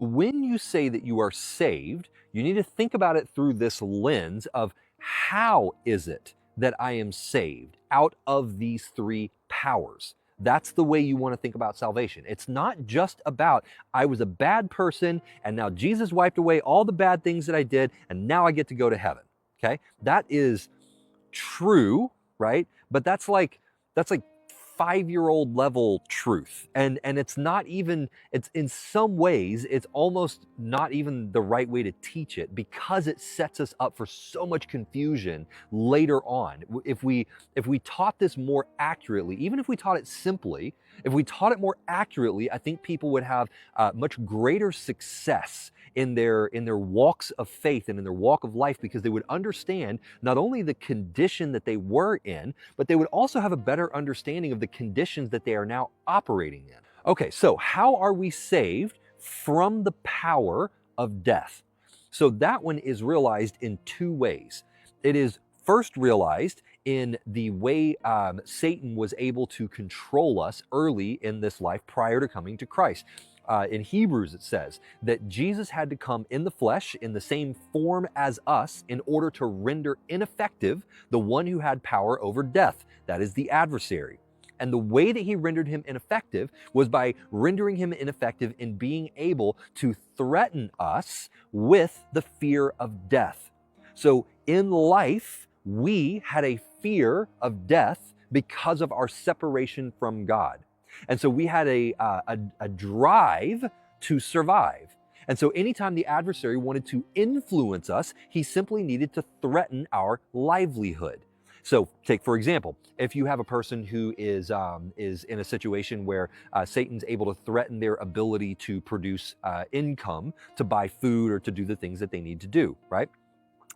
when you say that you are saved, you need to think about it through this lens of how is it that I am saved out of these three powers? That's the way you want to think about salvation. It's not just about, I was a bad person and now Jesus wiped away all the bad things that I did and now I get to go to heaven. Okay? That is true, right? But that's like 5-year-old level truth. And it's not even, it's in some ways, it's almost not even the right way to teach it because it sets us up for so much confusion later on. If we taught this more accurately, even if we taught it simply, if we taught it more accurately, I think people would have much greater success in their walks of faith and in their walk of life, because they would understand not only the condition that they were in, but they would also have a better understanding of the conditions that they are now operating in. Okay, so how are we saved from the power of death? So that one is realized in two ways. It is first realized in the way Satan was able to control us early in this life prior to coming to Christ. In Hebrews, it says that Jesus had to come in the flesh in the same form as us in order to render ineffective the one who had power over death, that is the adversary. And the way that he rendered him ineffective was by rendering him ineffective in being able to threaten us with the fear of death. So in life, we had a fear of death because of our separation from God. And so we had a drive to survive. And so anytime the adversary wanted to influence us, he simply needed to threaten our livelihood. So take, for example, if you have a person who is in a situation where Satan's able to threaten their ability to produce income, to buy food, or to do the things that they need to do, right?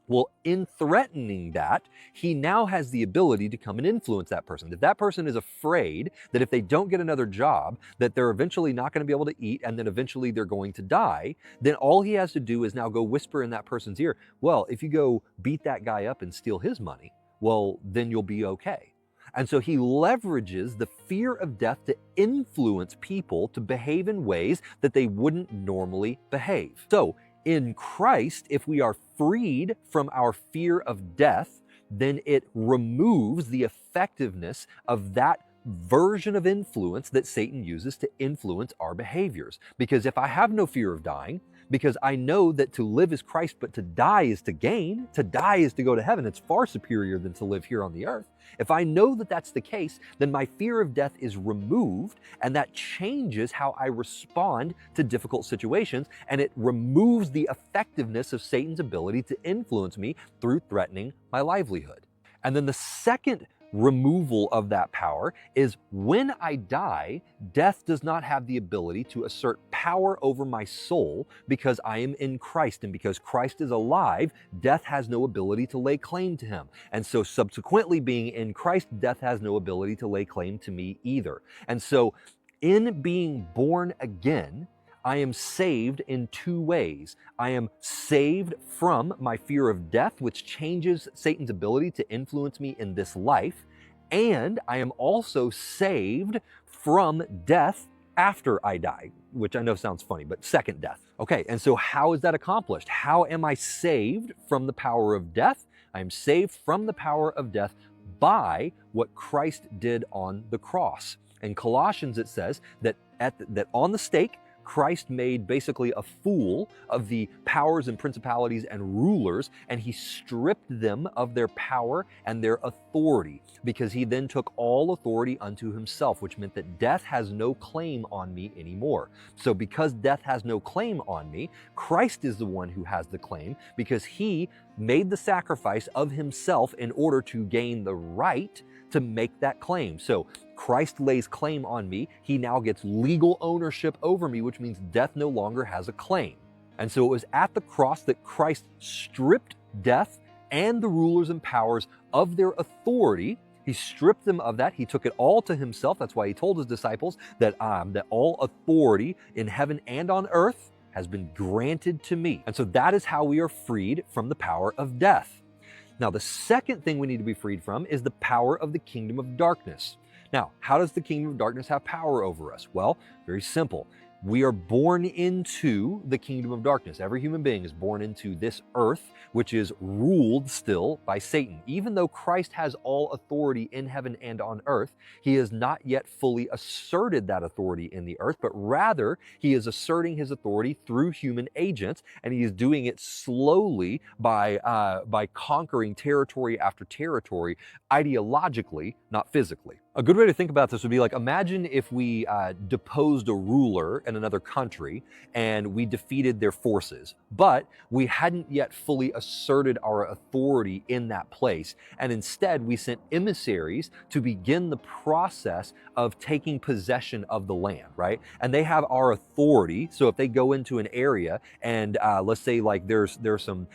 Well, in threatening that, he now has the ability to come and influence that person. If that person is afraid that if they don't get another job, that they're eventually not going to be able to eat and then eventually they're going to die, then all he has to do is now go whisper in that person's ear, well, if you go beat that guy up and steal his money, well, then you'll be okay. And so he leverages the fear of death to influence people to behave in ways that they wouldn't normally behave. So in Christ, if we are freed from our fear of death, then it removes the effectiveness of that version of influence that Satan uses to influence our behaviors. Because if I have no fear of dying, because I know that to live is Christ, but to die is to gain, to die is to go to heaven, it's far superior than to live here on the earth. If I know that that's the case, then my fear of death is removed, and that changes how I respond to difficult situations, and it removes the effectiveness of Satan's ability to influence me through threatening my livelihood. And then the second removal of that power is when I die, death does not have the ability to assert power over my soul because I am in Christ. And because Christ is alive, death has no ability to lay claim to him. And so subsequently, being in Christ, death has no ability to lay claim to me either. And so in being born again, I am saved in two ways. I am saved from my fear of death, which changes Satan's ability to influence me in this life. And I am also saved from death after I die, which I know sounds funny, but second death. Okay, and so how is that accomplished? How am I saved from the power of death? I am saved from the power of death by what Christ did on the cross. In Colossians, it says that on the stake, Christ made basically a fool of the powers and principalities and rulers, and he stripped them of their power and their authority, because he then took all authority unto himself, which meant that death has no claim on me anymore. So because death has no claim on me, Christ is the one who has the claim, because he made the sacrifice of himself in order to gain the right to make that claim. So Christ lays claim on me. He now gets legal ownership over me, which means death no longer has a claim. And so it was at the cross that Christ stripped death and the rulers and powers of their authority. He stripped them of that. He took it all to himself. That's why he told his disciples that all authority in heaven and on earth has been granted to me. And so that is how we are freed from the power of death. Now, the second thing we need to be freed from is the power of the kingdom of darkness. Now, how does the kingdom of darkness have power over us? Well, very simple. We are born into the kingdom of darkness. Every human being is born into this earth, which is ruled still by Satan. Even though Christ has all authority in heaven and on earth, he has not yet fully asserted that authority in the earth, but rather he is asserting his authority through human agents, and he is doing it slowly by conquering territory after territory, ideologically, not physically. A good way to think about this would be like, imagine if we deposed a ruler in another country and we defeated their forces, but we hadn't yet fully asserted our authority in that place. And instead, we sent emissaries to begin the process of taking possession of the land, right? And they have our authority. So if they go into an area and let's say like there's some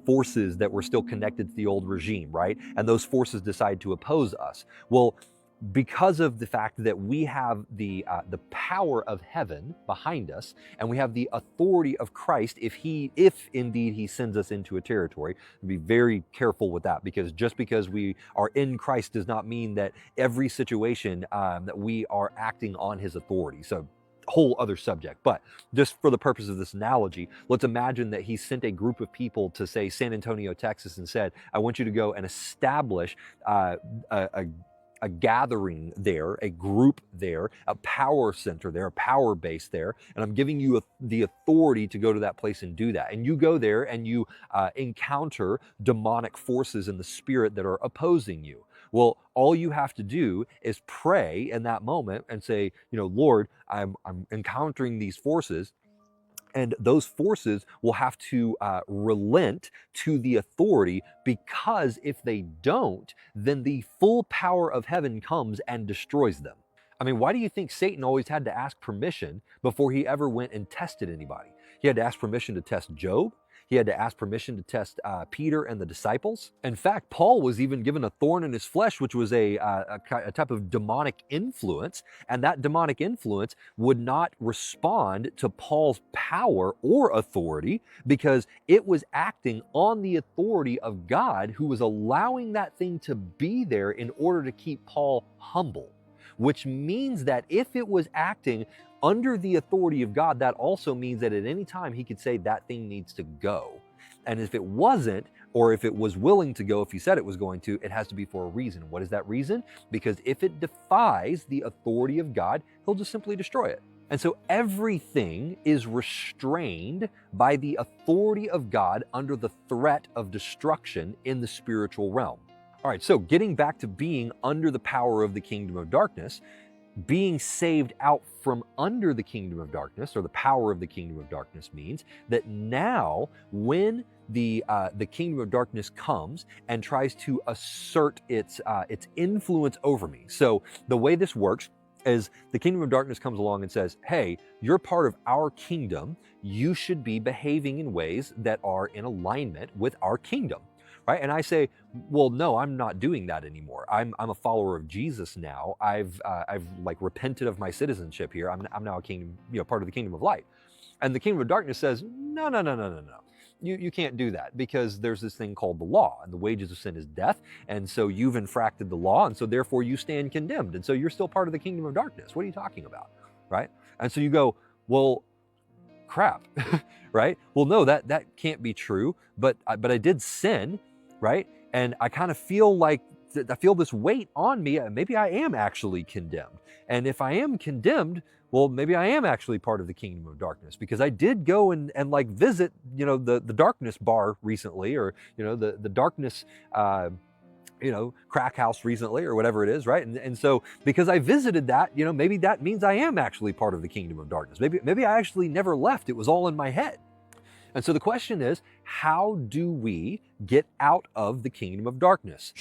forces that were still connected to the old regime, right? And those forces decide to oppose us. Well, because of the fact that we have the power of heaven behind us, and we have the authority of Christ, if indeed he sends us into a territory, be very careful with that, because just because we are in Christ does not mean that every situation that we are acting on his authority. So whole other subject, but just for the purpose of this analogy, let's imagine that he sent a group of people to, say, San Antonio, Texas, and said, I want you to go and establish a gathering there, a group there, a power center there, a power base there, and I'm giving you the authority to go to that place and do that. And you go there and you encounter demonic forces in the spirit that are opposing you. Well, all you have to do is pray in that moment and say, Lord, I'm encountering these forces. And those forces will have to relent to the authority, because if they don't, then the full power of heaven comes and destroys them. I mean, why do you think Satan always had to ask permission before he ever went and tested anybody? He had to ask permission to test Job. He had to ask permission to test Peter and the disciples. In fact, Paul was even given a thorn in his flesh, which was a type of demonic influence. And that demonic influence would not respond to Paul's power or authority, because it was acting on the authority of God, who was allowing that thing to be there in order to keep Paul humble. Which means that if it was acting under the authority of God, that also means that at any time he could say that thing needs to go. And if it wasn't, or if it was willing to go, if he said it was going to, it has to be for a reason. What is that reason? Because if it defies the authority of God, he'll just simply destroy it. And so everything is restrained by the authority of God under the threat of destruction in the spiritual realm. All right, so getting back to being under the power of the kingdom of darkness, being saved out from under the kingdom of darkness, or the power of the kingdom of darkness, means that now when the kingdom of darkness comes and tries to assert its influence over me. So the way this works is the kingdom of darkness comes along and says, hey, you're part of our kingdom. You should be behaving in ways that are in alignment with our kingdom. Right? And I say, well, no, I'm not doing that anymore. I'm a follower of Jesus now. I've like repented of my citizenship here. I'm now a kingdom, part of the kingdom of light. And the kingdom of darkness says, no. You can't do that, because there's this thing called the law, and the wages of sin is death. And so you've infracted the law, and so therefore you stand condemned. And so you're still part of the kingdom of darkness. What are you talking about? Right? And so you go, well, crap, right? Well, no, that can't be true. But I did sin. Right? And I kind of feel like, I feel this weight on me. Maybe I am actually condemned. And if I am condemned, well, maybe I am actually part of the kingdom of darkness, because I did go and like visit, the darkness bar recently, or, the darkness, crack house recently, or whatever it is, right? And so because I visited that, maybe that means I am actually part of the kingdom of darkness. Maybe I actually never left. It was all in my head. And so the question is, how do we get out of the kingdom of darkness?